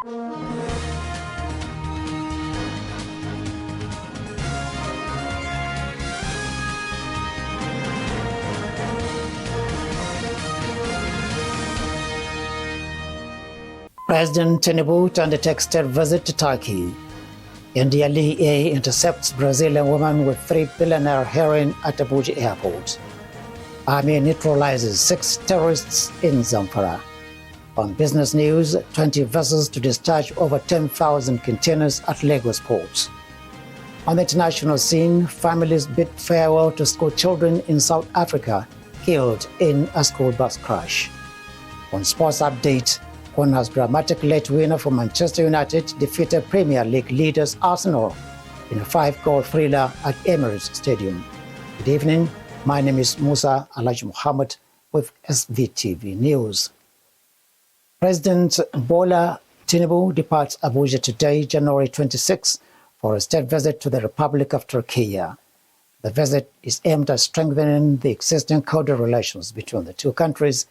President Tinubu to undertake state visit to Turkey. NDLEA intercepts Brazilian woman with 3 billion heroin at Abuja airport. Army neutralizes 6 terrorists in Zamfara. On business news, 20 vessels to discharge over 10,000 containers at Lagos ports. On the international scene, families bid farewell to school children in South Africa killed in a school bus crash. On sports update, Gunners' dramatic late winner for Manchester United defeated Premier League leaders Arsenal in a 5-goal thriller at Emirates Stadium. Good evening, my name is Musa Alhaji Muhammad with SVTV News. President Bola Tinubu departs Abuja today, January 26, for a state visit to the Republic of Turkey. The visit is aimed at strengthening the existing cordial relations between the two countries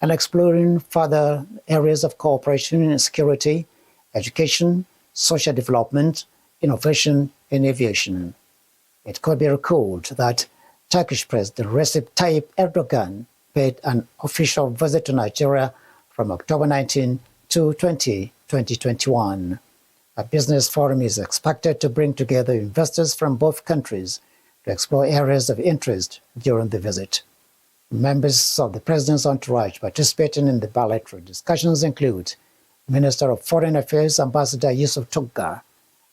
and exploring further areas of cooperation in security, education, social development, innovation, and aviation. It could be recalled that Turkish President Recep Tayyip Erdogan paid an official visit to Nigeria from October 19 to 20, 2021. A business forum is expected to bring together investors from both countries to explore areas of interest during the visit. Members of the President's entourage participating in the bilateral discussions include Minister of Foreign Affairs Ambassador Yusuf Tuggar,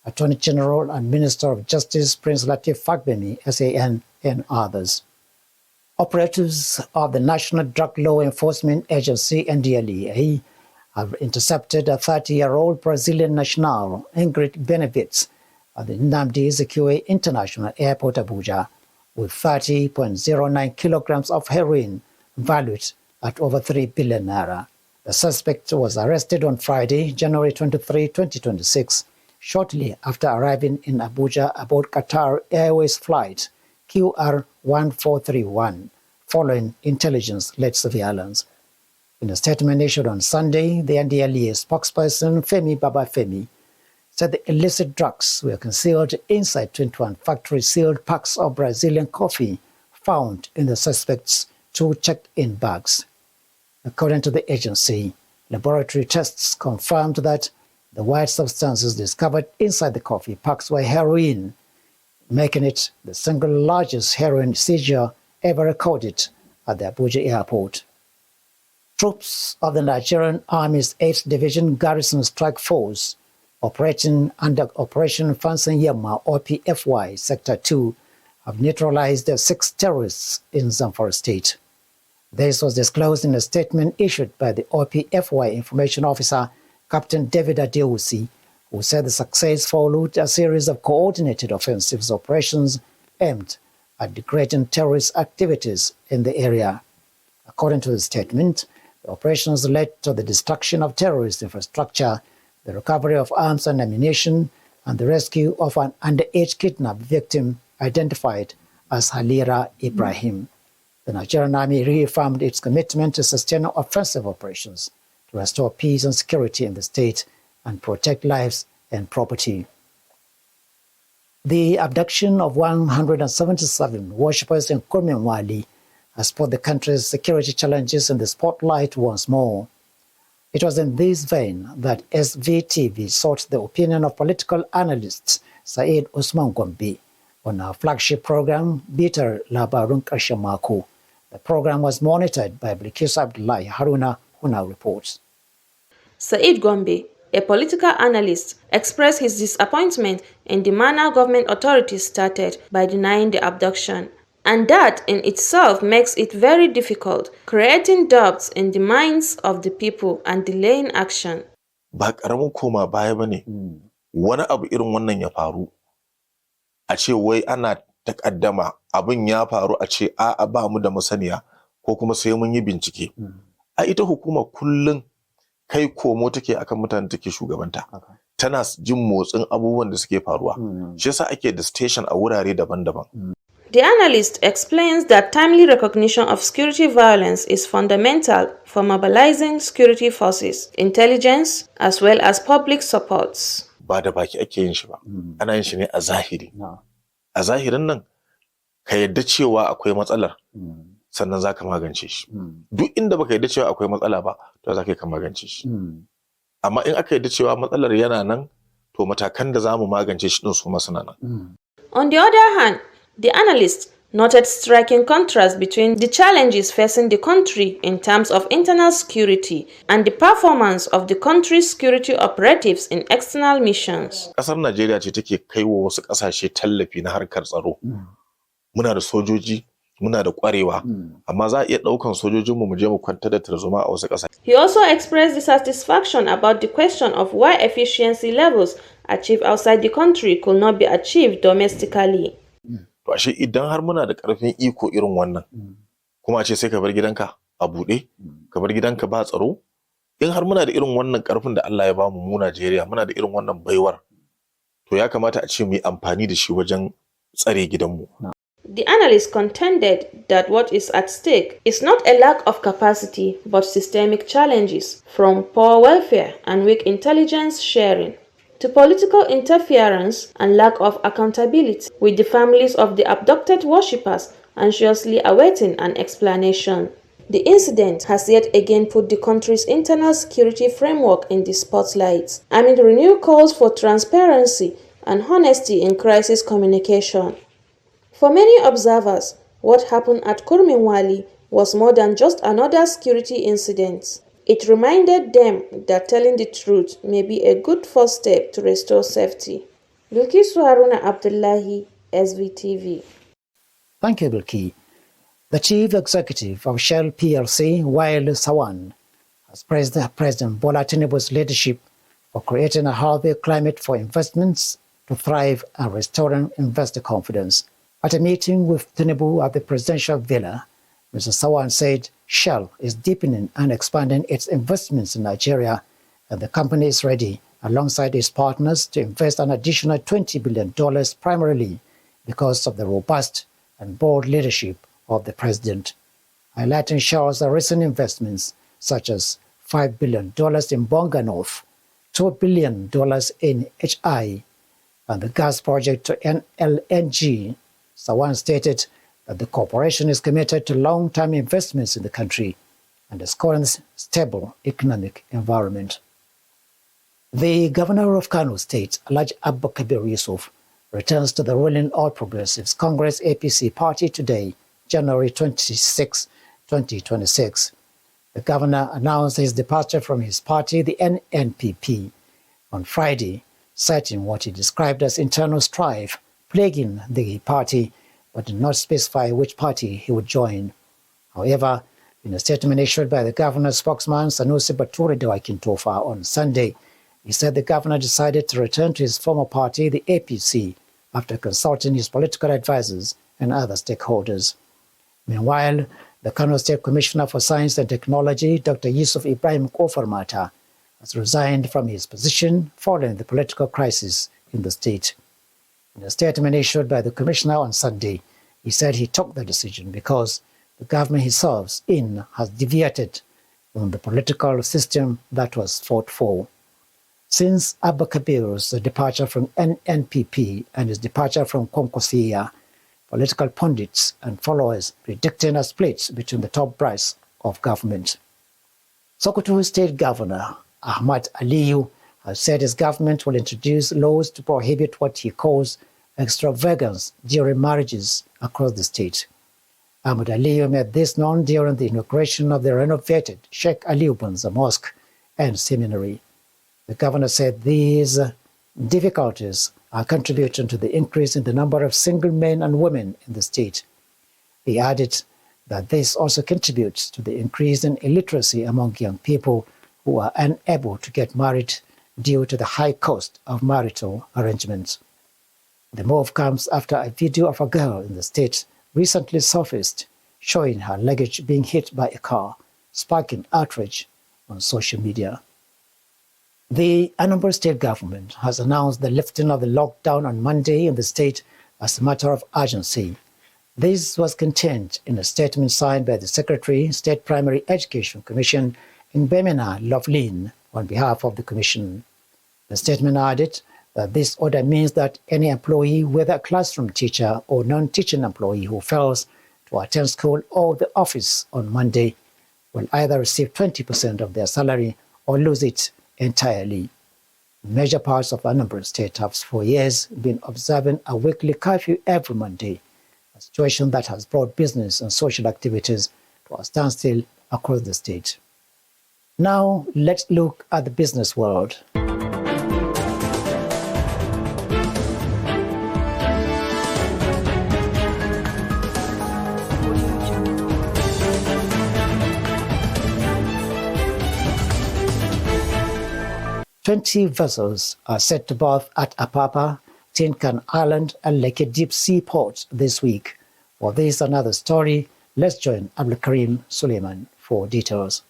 Attorney General and Minister of Justice Prince Latif Fagbemi, SAN, and others. Operatives of the National Drug Law Enforcement Agency, NDLEA, have intercepted a 30-year-old Brazilian national, Ingrid Benevides, at the Nnamdi Azikiwe International Airport, Abuja, with 30.09 kilograms of heroin valued at over 3 billion naira. The suspect was arrested on Friday, January 23, 2026, shortly after arriving in Abuja aboard Qatar Airways flight QR1431, following intelligence-led surveillance. In a statement issued on Sunday, the NDLEA spokesperson Femi Babafemi said the illicit drugs were concealed inside 21 factory-sealed packs of Brazilian coffee found in the suspect's 2 checked-in bags. According to the agency, laboratory tests confirmed that the white substances discovered inside the coffee packs were heroin, making it the single largest heroin seizure ever recorded at the Abuja airport. Troops of the Nigerian Army's 8th Division Garrison Strike Force operating under Operation Fansan Yema or PFY Sector 2 have neutralized 6 terrorists in Zamfara State. This was disclosed in a statement issued by the OPFY Information Officer, Captain David Adewusi, who said the success followed a series of coordinated offensive operations aimed at degrading terrorist activities in the area. According to the statement, the operations led to the destruction of terrorist infrastructure, the recovery of arms and ammunition, and the rescue of an underage kidnapped victim identified as Halira Ibrahim. The Nigerian Army reaffirmed its commitment to sustain offensive operations to restore peace and security in the state and protect lives and property. The abduction of 177 worshippers in Kurmiwali has put the country's security challenges in the spotlight once more. It was in this vein that SVTV sought the opinion of political analyst Said Usman Gombe on our flagship program, Bitar Labarun Karshen Mako. The program was monitored by Bilkis Abdullahi Haruna, who now reports. Said Gombe, a political analyst, expressed his disappointment in the manner government authorities started by denying the abduction. And that in itself makes it very difficult, creating doubts in the minds of the people and delaying action. Ba karamin koma baya bane. Wani abu irin wannan ya faru. A ce wai ana takaddama abin ya faru a ce a'a ba mu da masaniya ko kuma sai mun yi bincike. A ita hukuma kullun kai komo take akan mutanen take shugabanta. Tana jin motsin abubuwan da suke faruwa. Shi yasa ake da station a wurare daban-daban. The analyst explains that timely recognition of security violence is fundamental for mobilizing security forces, intelligence, as well as public supports. Ba da baki ake yin shi ba, ana yin shi ne a zahiri. No. A zahirin nan, ka yadda cewa akwai matsalar, sannan za ka magance shi. Duk inda baka yadda cewa akwai matsala ba, to za ka magance shi. Amma in aka yadda cewa matsalar yana nan, to matakan da za mu magance shi ɗin su ma suna nan. On the other hand, the analyst noted striking contrast between the challenges facing the country in terms of internal security and the performance of the country's security operatives in external missions. Ƙasar Najeriya ce take kai wa wasu ƙasashe tallafi na harkar tsaro. Muna da sojoji, muna da ƙwarewa, amma za a iya ɗaukan sojojinmu mu je mu kwanta da tarzoma a wasu ƙasashe. He also expressed dissatisfaction about the question of why efficiency levels achieved outside the country could not be achieved domestically. To ashe idan har muna da ƙarfin iko irin wannan, kuma ce sai ka bar gidanka a buɗe, ka bar gidanka ba tsaro, in har muna da irin wannan ƙarfin da Allah ya bamu mu Najeriya, muna da irin wannan baiwar, to ya kamata a ce mu yi amfani da shi wajen tsare gidanmu. The analyst contended that what is at stake is not a lack of capacity but systemic challenges, from poor welfare and weak intelligence sharing to political interference and lack of accountability, with the families of the abducted worshippers anxiously awaiting an explanation. The incident has yet again put the country's internal security framework in the spotlight, amid renewed calls for transparency and honesty in crisis communication. For many observers, what happened at Kurminwali was more than just another security incident. It reminded them that telling the truth may be a good first step to restore safety. Bilkisu Haruna Abdullahi, SVTV. Thank you, Bilki. The chief executive of Shell PLC, Wael Sawan, has praised President Bola Tinubu's leadership for creating a healthy climate for investments to thrive and restoring investor confidence. At a meeting with Tinubu at the presidential villa, Mr. Sawan said Shell is deepening and expanding its investments in Nigeria, and the company is ready, alongside its partners, to invest an additional $20 billion primarily because of the robust and bold leadership of the president. Highlighting Shell's recent investments, such as $5 billion in Bonga North, $2 billion in HI, and the gas project to NLNG, Sawan stated that the corporation is committed to long-term investments in the country and its current stable economic environment. The governor of Kano State, Alhaji Abba Kabir Yusuf, returns to the ruling All Progressives Congress APC party today, January 26, 2026. The governor announced his departure from his party, the NNPP, on Friday, citing what he described as internal strife plaguing the party, but did not specify which party he would join. However, in a statement issued by the governor's spokesman, Sanusi Bature Dawakintofa, on Sunday, he said the governor decided to return to his former party, the APC, after consulting his political advisors and other stakeholders. Meanwhile, the Kano State Commissioner for Science and Technology, Dr. Yusuf Ibrahim Kofarmata, has resigned from his position following the political crisis in the state. In a statement issued by the commissioner on Sunday, he said he took the decision because the government he serves in has deviated from the political system that was fought for. Since Abba Kabir's departure from NNPP and his departure from Konkosia, political pundits and followers predicting a split between the top brass of government. Sokoto State Governor Ahmad Aliyu has said his government will introduce laws to prohibit what he calls extravagance during marriages across the state. Ahmad Aliyu made this known during the inauguration of the renovated Sheikh Aliyu Banza Mosque and Seminary. The governor said these difficulties are contributing to the increase in the number of single men and women in the state. He added that this also contributes to the increase in illiteracy among young people who are unable to get married due to the high cost of marital arrangements. The move comes after a video of a girl in the state recently surfaced showing her luggage being hit by a car, sparking outrage on social media. The Anambra State government has announced the lifting of the lockdown on Monday in the state as a matter of urgency. This was contained in a statement signed by the Secretary, State Primary Education Commission in Bemina, Lovelin, on behalf of the Commission. The statement added that this order means that any employee, whether a classroom teacher or non-teaching employee who fails to attend school or the office on Monday will either receive 20% of their salary or lose it entirely. Major parts of Anambra State have for years been observing a weekly curfew every Monday, a situation that has brought business and social activities to a standstill across the state. Now, let's look at the business world. "20 vessels are set to berth at Apapa, Tin Can Island, and Lekki Deep Sea ports this week. For this and another story, let's join Abdulkarim Suleiman for details.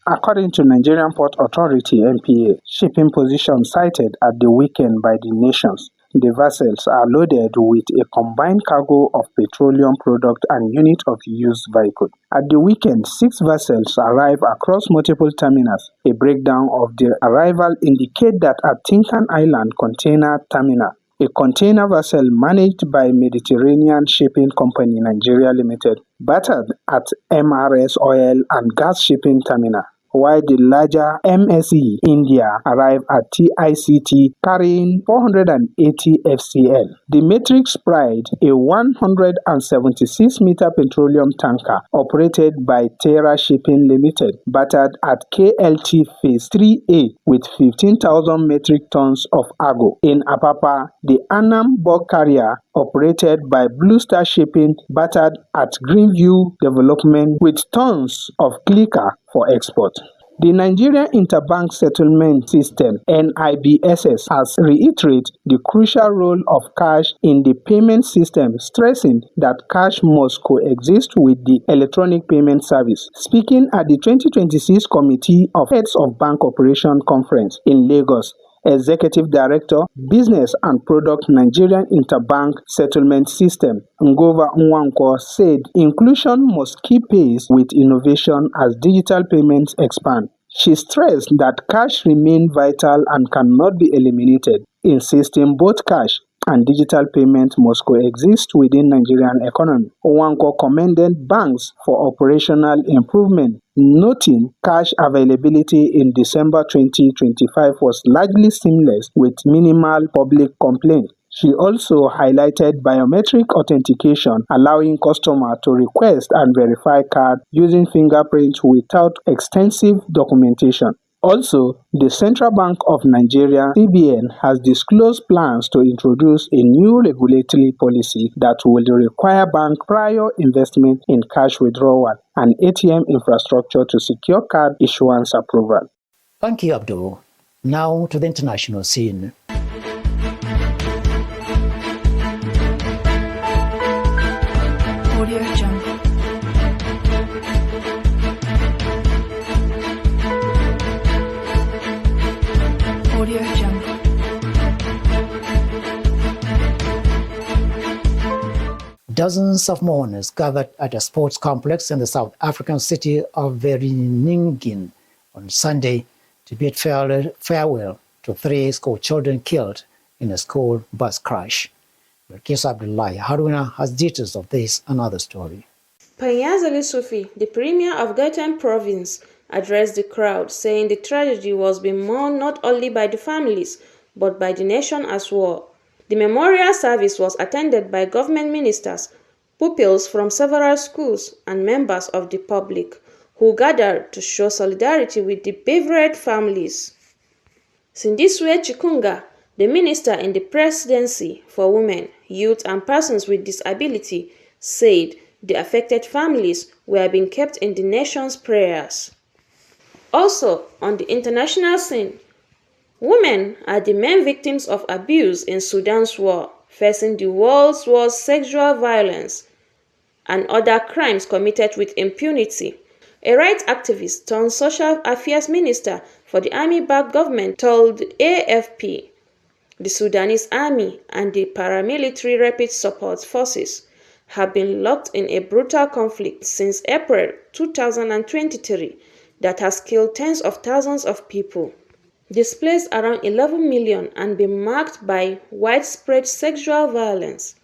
According to Nigerian Port Authority (NPA), shipping positions cited at the weekend by the nations, the vessels are loaded with a combined cargo of petroleum product and unit of used vehicle. At the weekend, 6 vessels arrive across multiple terminals. A breakdown of the arrival indicates that at Tinkan Island Container Terminal, a container vessel managed by Mediterranean Shipping Company Nigeria Limited battered at MRS Oil and Gas Shipping Terminal, while the larger MSE India arrived at TICT carrying 480 FCL. The Matrix Pride, a 176-meter petroleum tanker operated by Terra Shipping Limited, battered at KLT Phase 3A with 15,000 metric tons of cargo. In Apapa, the Annam bulk carrier operated by Blue Star Shipping battered at Greenview Development with tons of clicker for export. The Nigerian Interbank Settlement System (NIBSS) has reiterated the crucial role of cash in the payment system, stressing that cash must coexist with the electronic payment service. Speaking at the 2026 Committee of Heads of Bank Operation Conference in Lagos, Executive Director, Business and Product, Nigerian Interbank Settlement System, Ngova Nwankwo, said inclusion must keep pace with innovation as digital payments expand. She stressed that cash remains vital and cannot be eliminated, insisting both cash and digital payment must coexist within Nigerian economy. Nwankwo commended banks for operational improvement, noting cash availability in December 2025 was largely seamless with minimal public complaint. She also highlighted biometric authentication, allowing customers to request and verify cards using fingerprints without extensive documentation. Also, the Central Bank of Nigeria (CBN) has disclosed plans to introduce a new regulatory policy that will require banks prior investment in cash withdrawal and ATM infrastructure to secure card issuance approval. Thank you, Abdul. Now to the international scene. Audio Jungle. Audio Jungle. Dozens of mourners gathered at a sports complex in the South African city of Vereeniging on Sunday to bid farewell to 3 school children killed in a school bus crash. Bilkis Abdullahi Haruna has details of this and other story. Panyazali Sufi, the premier of Gauteng province, addressed the crowd, saying the tragedy was being mourned not only by the families, but by the nation as well. The memorial service was attended by government ministers, pupils from several schools, and members of the public, who gathered to show solidarity with the bereaved families. Sindiswe Chikunga, the minister in the presidency for women, youth, and persons with disability, said the affected families were being kept in the nation's prayers. Also, on the international scene, women are the main victims of abuse in Sudan's war, facing the world's worst sexual violence and other crimes committed with impunity. A rights activist turned social affairs minister for the army-backed government told AFP the Sudanese army and the paramilitary rapid support forces have been locked in a brutal conflict since April 2023 that has killed tens of thousands of people, displaced around 11 million, and been marked by widespread sexual violence.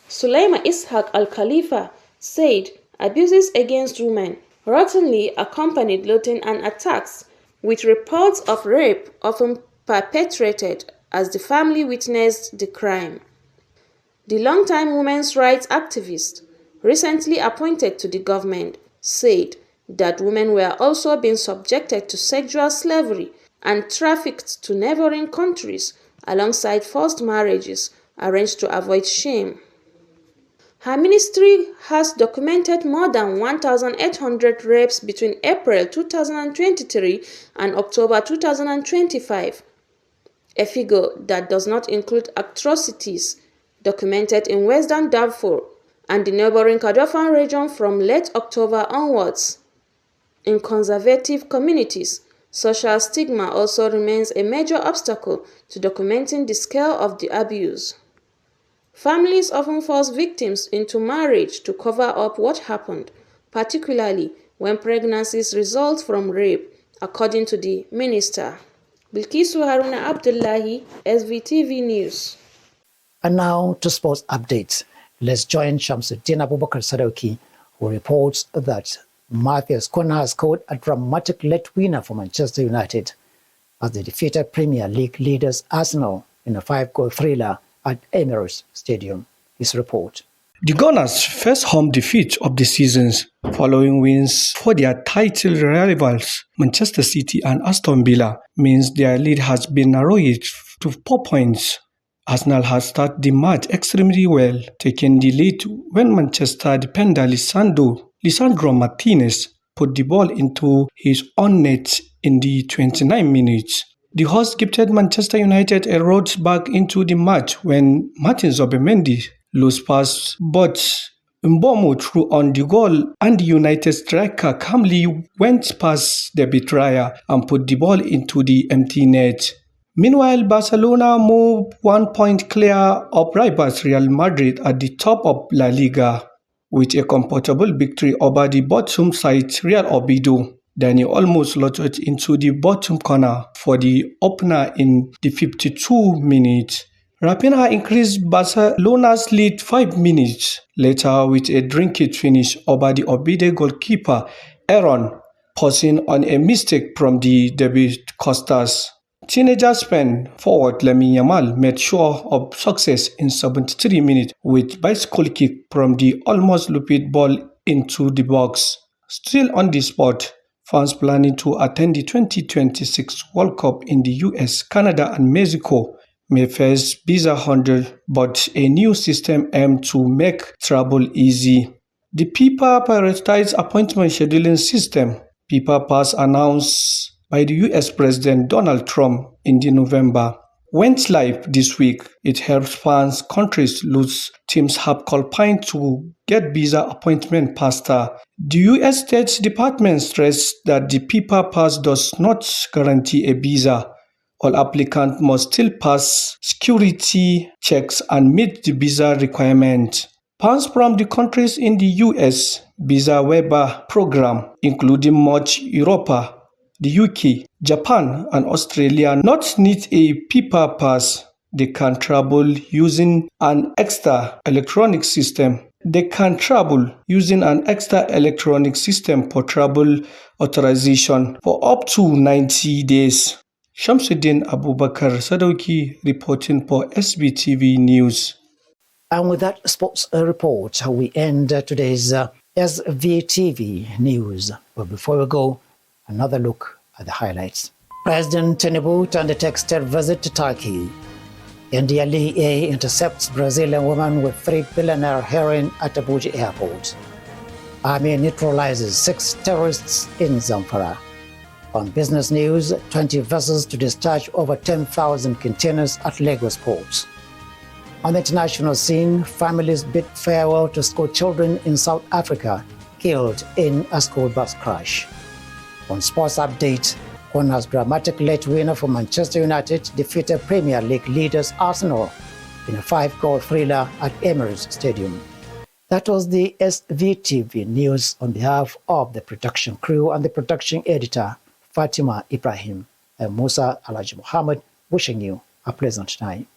Sulaiman Ishaq Al-Khalifa said abuses against women routinely accompanied looting and attacks, with reports of rape often perpetrated as the family witnessed the crime. The longtime women's rights activist, recently appointed to the government, said that women were also being subjected to sexual slavery and trafficked to neighboring countries alongside forced marriages arranged to avoid shame. Her ministry has documented more than 1,800 rapes between April 2023 and October 2025, a figure that does not include atrocities documented in Western Darfur and the neighboring Kordofan region from late October onwards. In conservative communities, social stigma also remains a major obstacle to documenting the scale of the abuse. Families often force victims into marriage to cover up what happened, particularly when pregnancies result from rape, according to the minister. Bilkisu Haruna Abdullahi, SVTV News. And now to sports updates. Let's join Shamsuddin Abubakar Sadauki, who reports that Matthias Cunha has scored a dramatic late winner for Manchester United as they defeated Premier League leaders Arsenal in a 5-goal thriller at Emirates Stadium. His report. The Gunners' first home defeat of the season, following wins for their title rivals Manchester City and Aston Villa, means their lead has been narrowed to 4 points. Arsenal has started the match extremely well, taking the lead when Manchester defender Lisandro Martinez put the ball into his own net in the 29 minutes. The hosts gifted Manchester United a road back into the match when Martin Zubimendi lost pass, but Mbomo threw on the goal and the United striker calmly went past the betrayer and put the ball into the empty net. Meanwhile, Barcelona moved 1 point clear of rivals Real Madrid at the top of La Liga with a comfortable victory over the bottom side Real Oviedo. Dani almost slotted into the bottom corner for the opener in the 52 minutes. Raphinha increased Barcelona's lead 5 minutes later with a drink-it finish over the Oviedo goalkeeper Aaron, pausing on a mistake from the David Costas. Teenager Spain forward Lamine Yamal made sure of success in 73 minutes with bicycle kick from the almost looped ball into the box. Still on the spot, fans planning to attend the 2026 World Cup in the US, Canada and Mexico may face visa hurdle, but a new system aimed to make travel easy. The FIFA prioritized appointment scheduling system, FIFA Pass, announced by the US President Donald Trump in November, went live this week. It helps fans countries lose teams have campaigned to get visa appointment faster. The US State Department stressed that the FIFA Pass does not guarantee a visa. All applicants must still pass security checks and meet the visa requirement. Fans from the countries in the US visa waiver program, including much Europe, the UK, Japan, and Australia, not need a FIFA pass. They can travel using an extra electronic system. For travel authorization for up to 90 days. Shamsuddin Abubakar Sadauki reporting for SBTV News. And with that sports report, we end today's SVTV News. But before we go, another look at the highlights. President Tinubu to undertake state visit to Turkey. NDLEA intercepts Brazilian woman with 3 billionaire heroin at Abuja airport. Army neutralizes 6 terrorists in Zamfara. On business news, 20 vessels to discharge over 10,000 containers at Lagos ports. On the international scene, families bid farewell to schoolchildren in South Africa killed in a school bus crash. On sports update, Gunners' dramatic late winner for Manchester United defeated Premier League leaders Arsenal in a 5-goal thriller at Emirates Stadium. That was the SVTV news on behalf of the production crew and the production editor, Fatima Ibrahim, and Musa Alhaji Muhammad, wishing you a pleasant time.